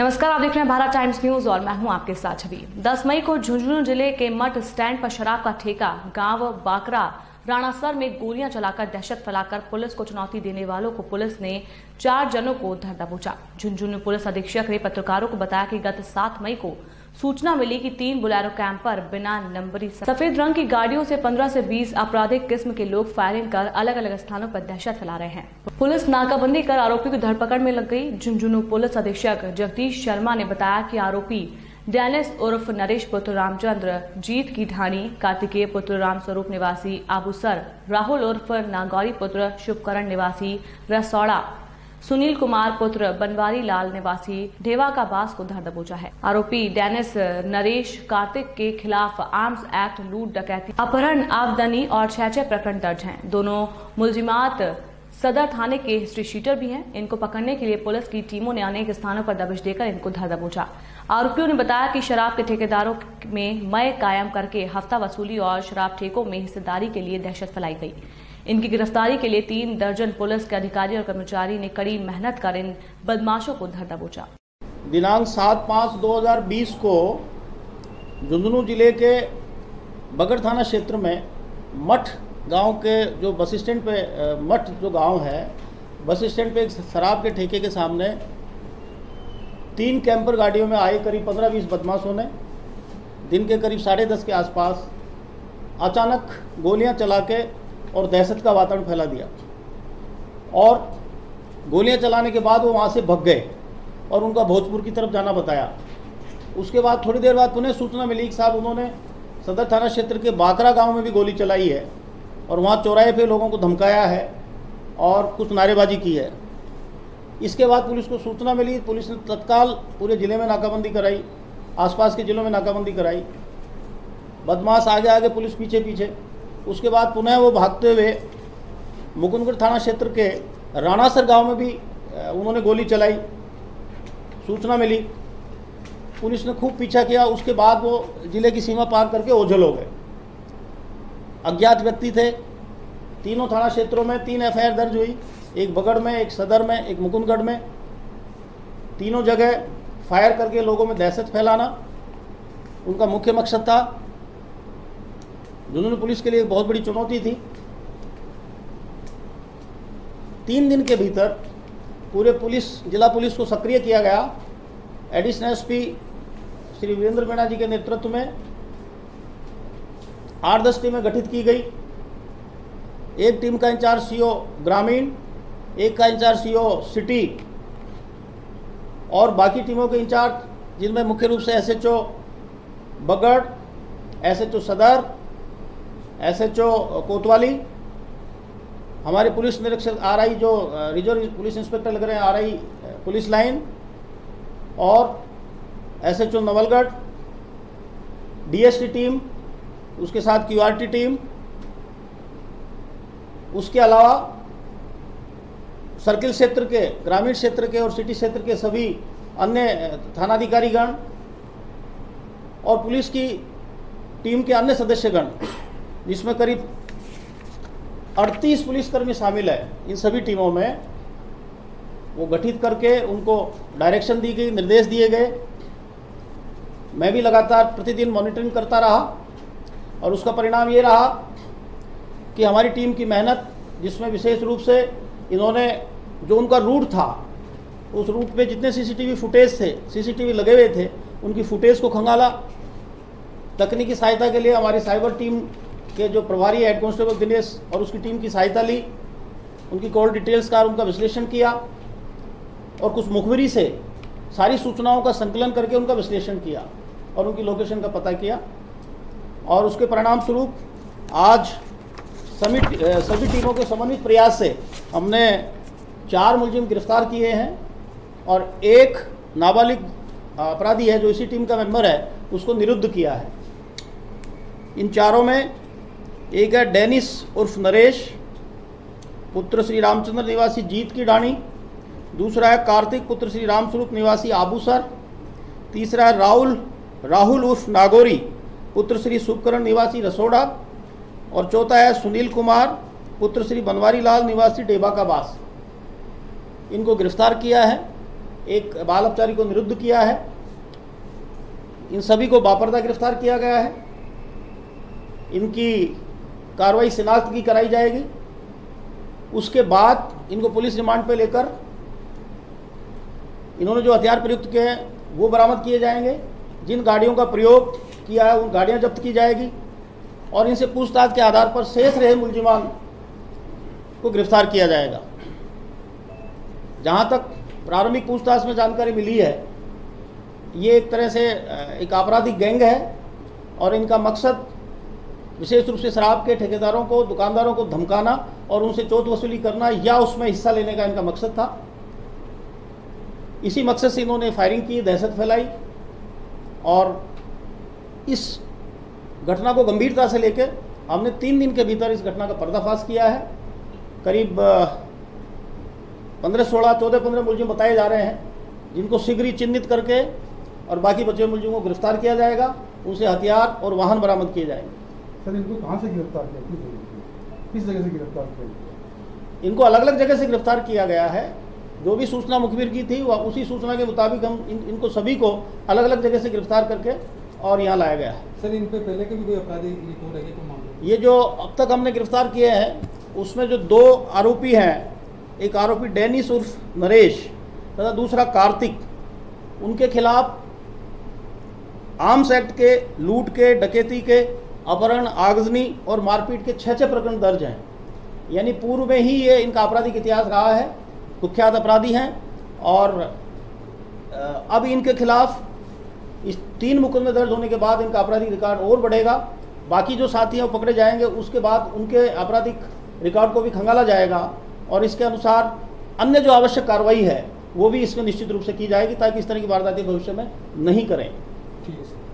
नमस्कार, आप देख रहे हैं भारत टाइम्स न्यूज और मैं हूं आपके साथ छवि। 10 मई को झुंझुनू जिले के मठ स्टैंड पर शराब का ठेका गांव बाकरा राणासर में गोलियां चलाकर दहशत फैलाकर पुलिस को चुनौती देने वालों को पुलिस ने 4 जनों को धर दबोचा। झुंझुनू पुलिस अधीक्षक ने पत्रकारों को बताया कि गत 7 मई को सूचना मिली कि 3 बोलेरो कैंपर बिना नंबरी सफेद रंग की गाड़ियों से 15 से 20 आपराधिक किस्म के लोग फायरिंग कर अलग अलग स्थानों पर दहशत फैला रहे हैं। पुलिस नाकाबंदी कर आरोपी की धरपकड़ में लग गई। झुंझुनू पुलिस अधीक्षक जगदीश शर्मा ने बताया कि आरोपी डेनिस उर्फ नरेश पुत्र रामचंद्र, जीत की ढाणी, कार्तिकेय पुत्र रामस्वरूप निवासी आबूसर, राहुल उर्फ नागौरी पुत्र शुभकरण निवासी रसौड़ा, सुनील कुमार पुत्र बनवारी लाल निवासी ढेवा का बास को धर दबोचा है। आरोपी डेनिस नरेश कार्तिक के खिलाफ आर्म्स एक्ट, लूट, डकैती, अपहरण, आगजनी और 6 प्रकरण दर्ज हैं। दोनों मुलजिमात सदर थाने के हिस्ट्री शीटर भी हैं। इनको पकड़ने के लिए पुलिस की टीमों ने अनेक स्थानों पर दबिश देकर इनको धर दबोचा। आरोपियों ने बताया कि शराब के ठेकेदारों में मय कायम करके हफ्ता वसूली और शराब ठेकों में हिस्सेदारी के लिए दहशत फैलाई गई। इनकी गिरफ्तारी के लिए 3 दर्जन पुलिस के अधिकारी और कर्मचारी ने कड़ी मेहनत कर इन बदमाशों को धर दबोचा। दिनांक 7/5/2020 को झुंझुनू जिले के बगड़ थाना क्षेत्र में मठ गांव के जो बस स्टैंड पे मठ जो गांव है, बस स्टैंड पे एक शराब के ठेके के सामने 3 कैंपर गाड़ियों में आए करीब 15-20 बदमाशों ने दिन के करीब 10:30 के आसपास अचानक गोलियां चला के और दहशत का वातावरण फैला दिया। और गोलियां चलाने के बाद वो वहाँ से भग गए और उनका भोजपुर की तरफ जाना बताया। उसके बाद थोड़ी देर बाद पुनः सूचना मिली कि साहब उन्होंने सदर थाना क्षेत्र के बाकरा गांव में भी गोली चलाई है और वहाँ चौराहे पे लोगों को धमकाया है और कुछ नारेबाजी की है। इसके बाद पुलिस को सूचना मिली, पुलिस ने तत्काल पूरे ज़िले में नाकाबंदी कराई, आसपास के ज़िलों में नाकाबंदी कराई। बदमाश आगे आगे, पुलिस पीछे पीछे। उसके बाद पुनः वो भागते हुए मुकुंदगढ़ थाना क्षेत्र के राणासर गांव में भी उन्होंने गोली चलाई। सूचना मिली, पुलिस ने खूब पीछा किया। उसके बाद वो जिले की सीमा पार करके ओझल हो गए। अज्ञात व्यक्ति थे। तीनों थाना क्षेत्रों में 3 FIR दर्ज हुई, एक बगड़ में, एक सदर में, एक मुकुंदगढ़ में। तीनों जगह फायर करके लोगों में दहशत फैलाना उनका मुख्य मकसद था। झुंझुनू पुलिस के लिए एक बहुत बड़ी चुनौती थी। 3 दिन के भीतर पूरे जिला पुलिस को सक्रिय किया गया। एडिशनल SP श्री वीरेंद्र मीणा जी के नेतृत्व में 8-10 टीमें गठित की गई। एक टीम का इंचार्ज CO ग्रामीण, एक का इंचार्ज CO सिटी और बाकी टीमों के इंचार्ज जिनमें मुख्य रूप से SHO बगड़, SHO सदर, SHO कोतवाली, हमारे पुलिस निरीक्षक RI जो रिजर्व पुलिस इंस्पेक्टर लग रहे हैं RI पुलिस लाइन, और SHO नवलगढ़, DST टीम, उसके साथ QRT टीम, उसके अलावा सर्किल क्षेत्र के, ग्रामीण क्षेत्र के और सिटी क्षेत्र के सभी अन्य थानाधिकारीगण और पुलिस की टीम के अन्य सदस्यगण, जिसमें करीब 38 पुलिसकर्मी शामिल है। इन सभी टीमों में वो गठित करके उनको डायरेक्शन दी गई, निर्देश दिए गए। मैं भी लगातार प्रतिदिन मॉनिटरिंग करता रहा और उसका परिणाम ये रहा कि हमारी टीम की मेहनत, जिसमें विशेष रूप से इन्होंने जो उनका रूट था, उस रूट पे जितने CCTV फुटेज थे, CCTV लगे हुए थे, उनकी फुटेज को खंगाला। तकनीकी सहायता के लिए हमारी साइबर टीम के जो प्रभारी हेड कांस्टेबल दिनेश और उसकी टीम की सहायता ली। उनकी कॉल डिटेल्स का उनका विश्लेषण किया और कुछ मुखबिरी से सारी सूचनाओं का संकलन करके उनका विश्लेषण किया और उनकी लोकेशन का पता किया। और उसके परिणाम स्वरूप आज सभी टीमों के समन्वित प्रयास से हमने 4 मुलजिम गिरफ्तार किए हैं और एक नाबालिग अपराधी है जो इसी टीम का मेंबर है, उसको निरुद्ध किया है। इन चारों में एक है डेनिस उर्फ नरेश पुत्र श्री रामचंद्र निवासी जीत की ढाणी, दूसरा है कार्तिक पुत्र श्री रामस्वरूप निवासी आबूसर, तीसरा है राहुल उर्फ नागौरी पुत्र श्री शुभकरण निवासी रसौड़ा, और चौथा है सुनील कुमार पुत्र श्री बनवारी लाल निवासी ढेबा का बास। इनको गिरफ्तार किया है एक बाल अपचारी को निरुद्ध किया है। इन सभी को बापर्दा गिरफ्तार किया गया है। इनकी कार्रवाई शिनाख्त की कराई जाएगी। उसके बाद इनको पुलिस रिमांड पे लेकर इन्होंने जो हथियार प्रयुक्त किए हैं वो बरामद किए जाएंगे। जिन गाड़ियों का प्रयोग किया है उन गाड़ियां जब्त की जाएगी और इनसे पूछताछ के आधार पर शेष रहे मुलजिमान को गिरफ्तार किया जाएगा। जहां तक प्रारंभिक पूछताछ में जानकारी मिली है, ये एक तरह से एक आपराधिक गैंग है और इनका मकसद विशेष रूप से शराब के ठेकेदारों को, दुकानदारों को धमकाना और उनसे चोट वसूली करना या उसमें हिस्सा लेने का इनका मकसद था। इसी मकसद से इन्होंने फायरिंग की, दहशत फैलाई और इस घटना को गंभीरता से लेकर हमने 3 दिन के भीतर इस घटना का पर्दाफाश किया है। करीब 15-16, 14-15 मुलजिम बताए जा रहे हैं, जिनको शीघ्र ही चिन्हित करके और बाकी बचे मुलजिमों को गिरफ्तार किया जाएगा। उनसे हथियार और वाहन बरामद किए जाएंगे। सर, इनको कहाँ से गिरफ्तार किया, किस जगह से गिरफ्तार किया? इनको अलग अलग जगह से गिरफ्तार किया गया है। जो भी सूचना मुखबिर की थी वह उसी सूचना के मुताबिक हम इनको सभी को अलग अलग जगह से गिरफ्तार करके और यहाँ लाया गया है। सर, इन पे पहले के भी कोई आपराधिक रिकॉर्ड है क्या मामले? ये जो अब तक हमने गिरफ्तार किए हैं उसमें जो 2 आरोपी हैं, एक आरोपी डेनिस उर्फ नरेश तथा दूसरा कार्तिक, उनके खिलाफ आर्म्स एक्ट के, लूट के, डकैती के, अपहरण, आगजनी और मारपीट के 6 प्रकरण दर्ज हैं। यानी पूर्व में ही ये इनका आपराधिक इतिहास रहा है, कुख्यात अपराधी हैं और अब इनके खिलाफ इस 3 मुकदमे दर्ज होने के बाद इनका आपराधिक रिकॉर्ड और बढ़ेगा। बाकी जो साथी हैं वो पकड़े जाएंगे, उसके बाद उनके आपराधिक रिकॉर्ड को भी खंगाला जाएगा और इसके अनुसार अन्य जो आवश्यक कार्रवाई है वो भी इसमें निश्चित रूप से की जाएगी ताकि इस तरह की वारदातें भविष्य में नहीं करें। ठीक है सर।